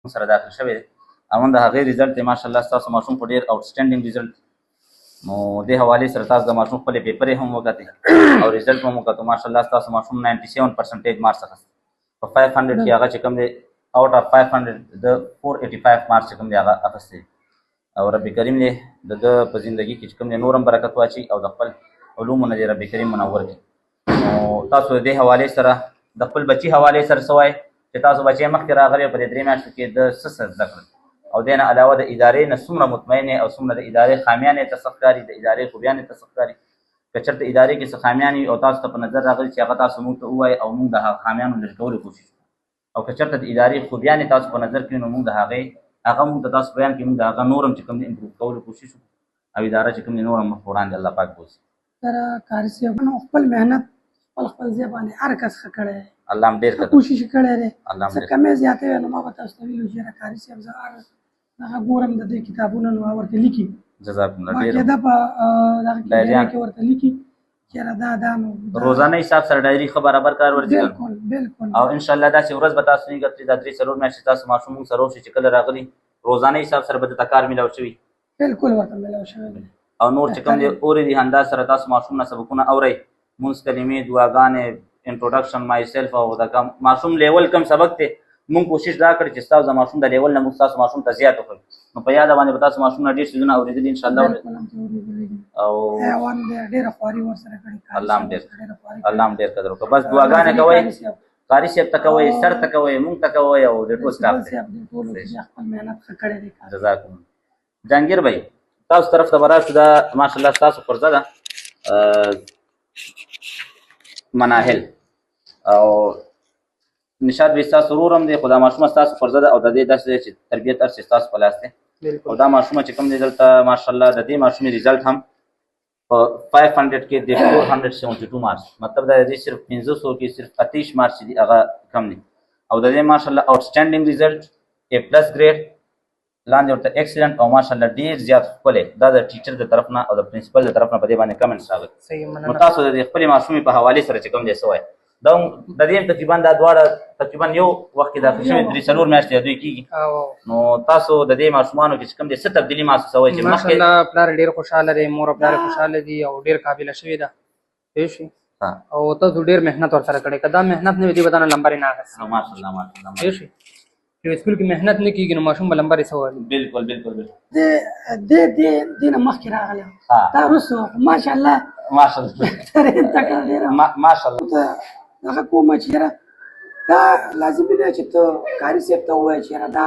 سره داخل شوی دی او د هغې ریزلټ دی ماشاءالله ستاسو ماشوم په ډېر آوټسټینډینګ ریزلټ نو دې حوالې سره تاسو د ماشوم خپلې پیپرې هم وکتې او ریزلټ هم وکتو ماشاءالله ستاسو ماشوم 97% مارکس اخیست په 500 کې هغه چې کوم دی آوټ اف 500 د 485 مارکس چې کوم دی هغه اخیستی او رب کریم دې د ده په زندګي کې چې کوم دی نور هم برکت واچي او د خپل علومو نه دې رب کریم منور کړي نو تاسو د دې حوالې سره د خپل بچي حوالې سره څه وایئ چې تاسو بچی مخکې راغلی په دې 3 میاشتو کې د څه څه زده کړل او دې نه علاوه د ادارې نه څومره مطمئن او څومره د ادارې خامیان یې ته څه ښکاري د ادارې خوبیان یې ته څه ښکاري که چېرته ادارې کې څه خامیان وي او تاسو ته په نظر راغلي چې هغه تاسو موږ ته ووایي او موږ د هغه خامیانو لرې کولو کوشش وکړو او که چېرته د ادارې خوبیان یې تاسو په نظر کې نو موږ د هغې هغه موږ ته تاسو بیان کړي موږ د هغه نور هم چې کوم دی امپروف کولو کوشش وکړو او اداره چې کوم دی نور هم مخ وړاندې الله پاک بوځي سره کاري صاحبانو خپل محنت خپل ځای باندې هر کس ښه کړی دی الله هم ډېر کوشش کړی دی الله هم څه کمې زیاتې وي نو ما به تاسو ته ویلو چې یاره کاري صاحب زه هغه ګورم د دې کتابونه نو ورته لیکي جزاکم الله ډېر باقاعده په دغه کې ورته لیکي چې یاره دا نو روزانه حساب سره ډایري ښه برابر کار ورځي بالکل او انشاءالله داسې ورځ به تاسو نه ګټئ دا 3-4 میاشتې تاسو ماشوم موږ سره وشي چې کله راغلي روزانه حساب سره به درته کار میلاو شوي بالکل ورته میلاو شوی دی او نور چې کوم دی اورې دي همدا سره تاسو ماشوم نه سبقونه اورئ مونځ کلمې دعاګانې انټروډکشن مای سیلف او د ماشوم لیول کم سبق دی مونږ کوشش دا کړی چې ستاسو د ماشوم د لیول نه مونږ ستاسو ماشوم ته زیات وکړو نو په یاده باندې به تاسو ماشوم نه ډېر څیزونه اورېدلي انشاءالله او الله هم ډېر قدر وکړه بس دعاګانې کوئ قاري صاحب ته کوئ سر ته کوئ مونږ ته کوئ او د ټول سټاف ته جزاکم جهانګیر بھائی تاسو طرف ته به راشو دا ماشاءالله ستاسو پرزه ده مناهل او نشاط به ستاسو ورور هم دی خو دا ماشومه ستاسو پرزه ده او د دې داسې دی چې تربیت هر څه ستاسو په لاس دی او دا ماشومه چې کوم دی دلته ماشاءالله د دې ماشومې ریزلټ هم په 500 کې د 472 مارکس مطلب دا دی صرف 500 کې صرف 28 مارکس دي هغه کم دي او د دې ماشاءالله آوټسټینډینګ ریزلټ A+ ګریډ لاندې ورته ایکسلنٹ او ماشاءالله ډېر زیات ښکلی دا د ټیچر د طرف نه او د پرنسپل د طرف نه په دې باندې کمنټس راغلي نو تاسو د خپلې ماشومې په حوالې سره چې کوم دی څه وایي دا د دې تقریبا دا دواړه تقریبا یو وخت کې داخل شوي 3-4 میاشتې دوی کېږي نو تاسو د دې ماشومانو کې چې کوم دی څه تبدیلي محسوسوئ چې ماشاءالله پلار ډېر خوشحاله دی مور او پلار خوشحاله دي او ډېر قابله شوې ده پوه شوې او تاسو ډېر محنت ورسره کړی که دا محنت نه وي دې به تا نه لمبرې نه اخیست ماشاءالله پوه شوې چې سکول کې محنت نه کېږي نو ماشوم به لمبرې څه وایي بالکل دې نه مخکې راغلی دا وروسته ماشاءالله ماشاءالله هغه کومه چې یاره دا لازمي ده چې ته کاري صاحب ته ووایې چې یاره دا